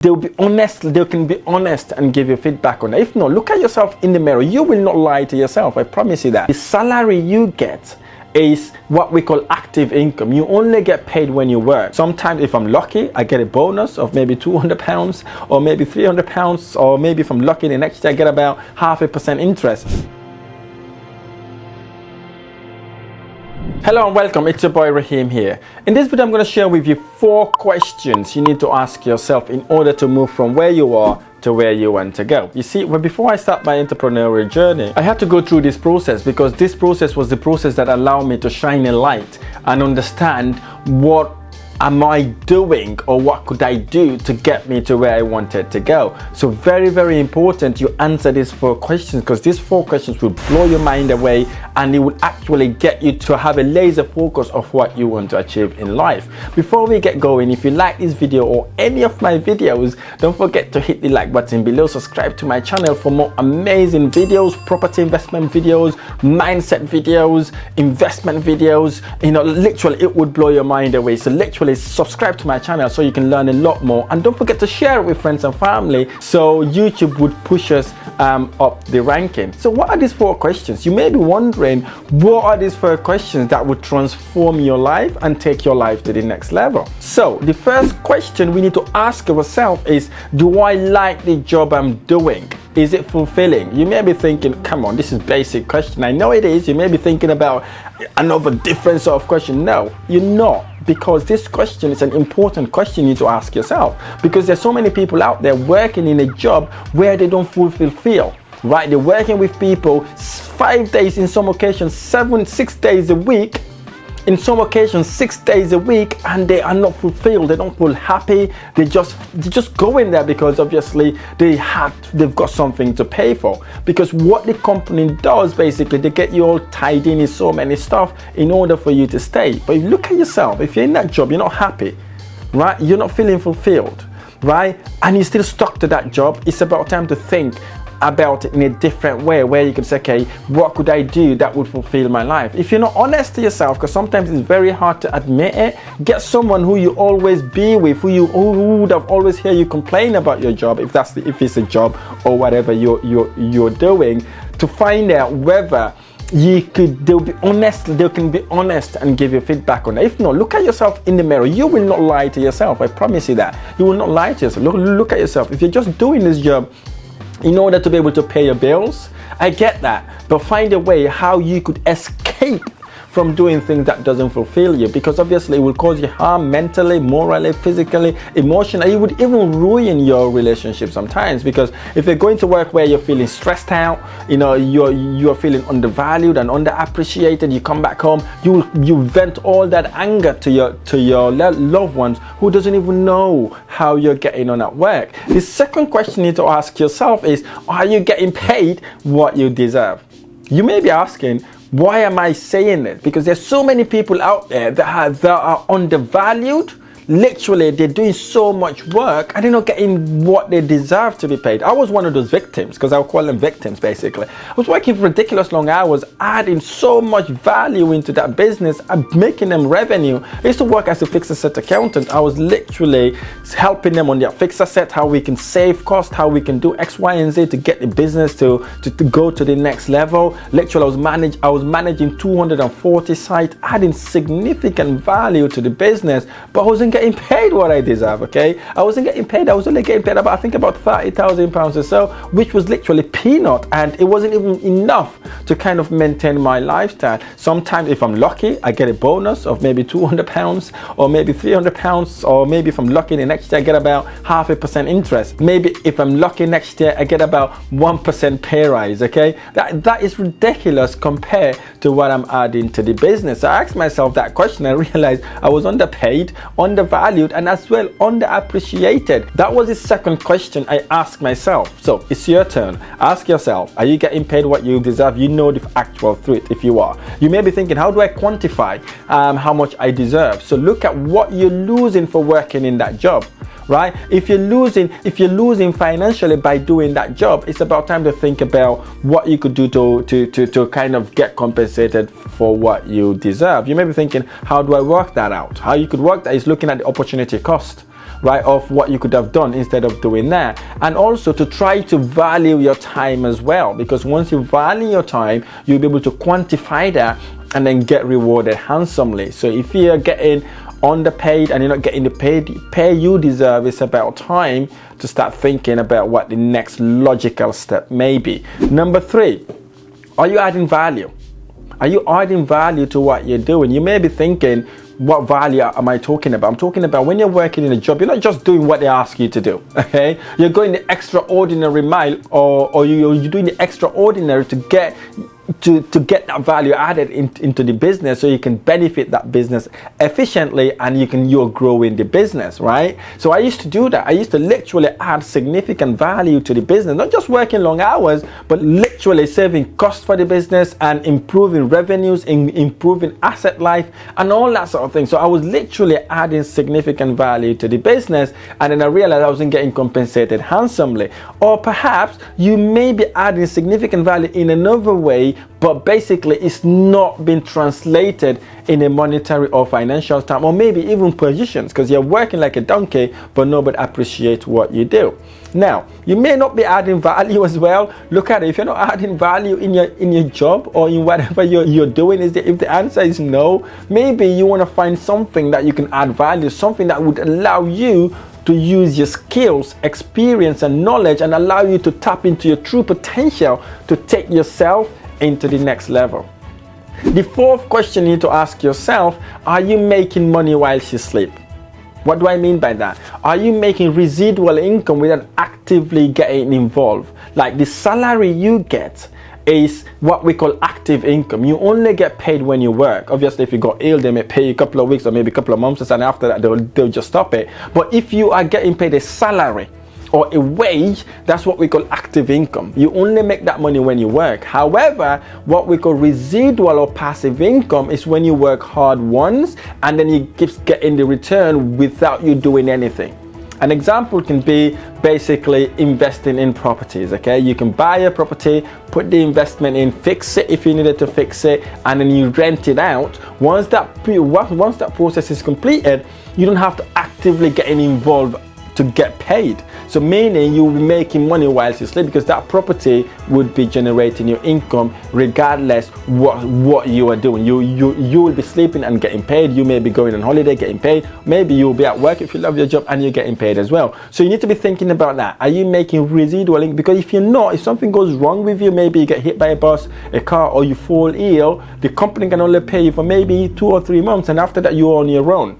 They'll be honest, they can be honest and give you feedback on it. If not, look at yourself in the mirror. You will not lie to yourself, I promise you that. The salary you get is what we call active income. You only get paid when you work. Sometimes if I'm lucky, I get a bonus of maybe £200 or maybe £300, or maybe if I'm lucky the next year I get about 0.5% interest. Hello and welcome, it's your boy Rahim here. In this video I'm going to share with you 4 questions you need to ask yourself in order to move from where you are to where you want to go. You see, before I start my entrepreneurial journey, I had to go through this process because this process was the process that allowed me to shine a light and understand what am I doing or what could I do to get me to where I wanted to go. So very important you answer these 4 questions, because these 4 questions will blow your mind away and it will actually get you to have a laser focus of what you want to achieve in life. Before we get going, if you like this video or any of my videos, don't forget to hit the like button below, subscribe to my channel for more amazing videos, property investment videos, mindset videos, investment videos. You know, literally it would blow your mind away. So literally subscribe to my channel so you can learn a lot more, and don't forget to share it with friends and family so YouTube would push us up the ranking. So what are these 4 questions? You may be wondering, what are these 4 questions that would transform your life and take your life to the next level? So the first question we need to ask ourselves is, do I like the job I'm doing? Is it fulfilling? You may be thinking, come on, this is basic question. I know it is. You may be thinking about another different sort of question. No, you're not, because this question is an important question you need to ask yourself, because there's so many people out there working in a job where they don't fulfill, right? They're working with people 5 days, in some occasions 6 days a week, in some occasions 6 days a week, and they are not fulfilled. They don't feel happy. They just go in there because obviously they've got something to pay for. Because what the company does, basically, they get you all tied in so many stuff in order for you to stay. But if you look at yourself, if you're in that job, you're not happy, right? You're not feeling fulfilled, right? And you're still stuck to that job. It's about time to think about it in a different way, where you can say, okay, what could I do that would fulfill my life? If you're not honest to yourself, because sometimes it's very hard to admit it, get someone who you always be with, who would have always hear you complain about your job, if it's a job or whatever you're doing, to find out whether they'll be honest, they can be honest and give you feedback on it. If not, look at yourself in the mirror. You will not lie to yourself, I promise you that. You will not lie to yourself. Look at yourself. If you're just doing this job in order to be able to pay your bills, I get that, but find a way how you could escape from doing things that doesn't fulfill you, because obviously it will cause you harm mentally, morally, physically, emotionally. It would even ruin your relationship sometimes, because if you're going to work where you're feeling stressed out, you know, you're feeling undervalued and underappreciated, you come back home, you vent all that anger to your loved ones who doesn't even know how you're getting on at work. The second question you need to ask yourself is, are you getting paid what you deserve? You may be asking, why am I saying this? Because there's so many people out there that are undervalued. Literally, they're doing so much work and they're not getting what they deserve to be paid. I was one of those victims, because I'll call them victims basically. I was working ridiculous long hours, adding so much value into that business and making them revenue. I used to work as a fixed asset accountant. I was literally helping them on their fixed asset, how we can save cost, how we can do X, Y, and Z to get the business to go to the next level. Literally, I was managing 240 sites, adding significant value to the business, but I wasn't getting paid what I deserve. Okay, I wasn't getting paid. I was only getting paid about, I think, about £30,000 or so, which was literally peanut, and it wasn't even enough to kind of maintain my lifestyle. Sometimes if I'm lucky, I get a bonus of maybe £200 or maybe £300, or maybe if I'm lucky the next year I get about 0.5% interest. Maybe if I'm lucky next year I get about 1% pay rise. Okay, that is ridiculous compared to what I'm adding to the business. So I asked myself that question. I realized I was underpaid, undervalued, and as well underappreciated. That was the second question I asked myself. So it's your turn. Ask yourself, are you getting paid what you deserve? You know the actual truth. If you are, you may be thinking, how do I quantify how much I deserve? So look at what you're losing for working in that job, right? If you're losing financially by doing that job, it's about time to think about what you could do to kind of get compensated for what you deserve. You may be thinking, how do I work that out? How you could work that is looking at the opportunity cost. right, of what you could have done instead of doing that. And also to try to value your time as well, because once you value your time, you'll be able to quantify that and then get rewarded handsomely. So if you're getting underpaid and you're not getting the pay you deserve, it's about time to start thinking about what the next logical step may be. Number 3, are you adding value? Are you adding value to what you're doing? You may be thinking, what value am I talking about? I'm talking about when you're working in a job, you're not just doing what they ask you to do, okay? You're going the extraordinary mile, or you're doing the extraordinary to get that value added into the business, so you can benefit that business efficiently and you're growing the business, right? So I used to do that. I used to literally add significant value to the business, not just working long hours, but literally saving costs for the business and improving revenues, improving asset life and all that sort of thing. So I was literally adding significant value to the business, and then I realized I wasn't getting compensated handsomely. Or perhaps you may be adding significant value in another way, but basically it's not been translated in a monetary or financial term, or maybe even positions, because you're working like a donkey but nobody appreciates what you do. Now, you may not be adding value as well. Look at it. If you're not adding value in your job or in whatever you're doing, if the answer is no, maybe you want to find something that you can add value, something that would allow you to use your skills, experience and knowledge, and allow you to tap into your true potential to take yourself into the next level. The 4th question you need to ask yourself, are you making money while you sleep? What do I mean by that? Are you making residual income without actively getting involved? Like the salary you get is what we call active income. You only get paid when you work. Obviously, if you got ill, they may pay you a couple of weeks or maybe a couple of months, and after that they'll just stop it. But if you are getting paid a salary or a wage, that's what we call active income. You only make that money when you work. However, what we call residual or passive income is when you work hard once and then you keep getting the return without you doing anything. An example can be basically investing in properties, okay? You can buy a property, put the investment in, fix it if you needed to fix it, and then you rent it out. Once that process is completed, you don't have to actively get involved to get paid. So meaning you will be making money while you sleep, because that property would be generating your income regardless what you are doing. You will be sleeping and getting paid. You may be going on holiday getting paid. Maybe you'll be at work if you love your job and you're getting paid as well. So you need to be thinking about that. Are you making residual income? Because if you're not, if something goes wrong with you, maybe you get hit by a bus, a car, or you fall ill, the company can only pay you for maybe 2 or 3 months, and after that you're on your own.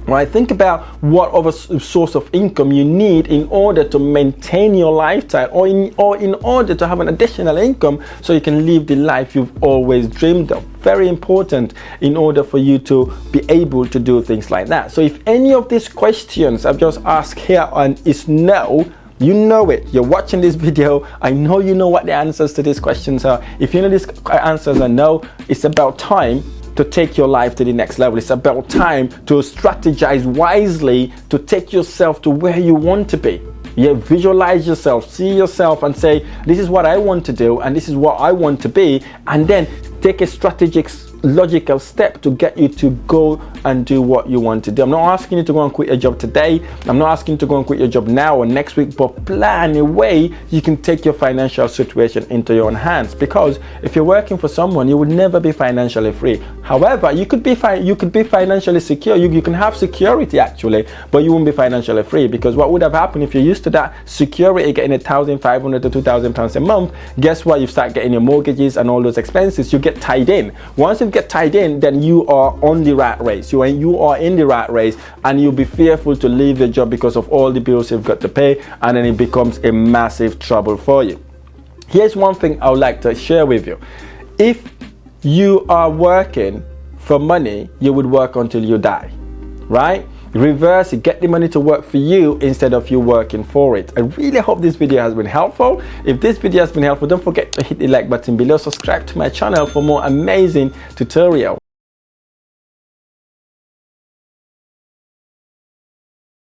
Right, think about what other source of income you need in order to maintain your lifestyle, or in order to have an additional income so you can live the life you've always dreamed of. Very important in order for you to be able to do things like that. So if any of these questions I've just asked here and is no, you know it. You're watching this video. I know you know what the answers to these questions are. If you know these answers are no, it's about time to take your life to the next level. It's about time to strategize wisely to take yourself to where you want to be. Yeah, visualize yourself, see yourself and say, this is what I want to do and this is what I want to be, and then take a strategic, logical step to get you to go and do what you want to do. I'm not asking you to go and quit your job today. I'm not asking you to go and quit your job now or next week, but plan a way you can take your financial situation into your own hands. Because if you're working for someone, you would never be financially free. However, you could be financially secure. You can have security actually, but you won't be financially free, because what would have happened if you're used to that security, getting $1,500 to $2,000 a month? Guess what? You start getting your mortgages and all those expenses. You get tied in. Once you get tied in, then you are on the rat race. You are in the rat race, and you'll be fearful to leave your job because of all the bills you've got to pay, and then it becomes a massive trouble for you. Here's one thing I would like to share with you. If you are working for money, you would work until you die, right? Reverse it, get the money to work for you instead of you working for it. I really hope this video has been helpful. If this video has been helpful, don't forget to hit the like button below, subscribe to my channel for more amazing tutorials.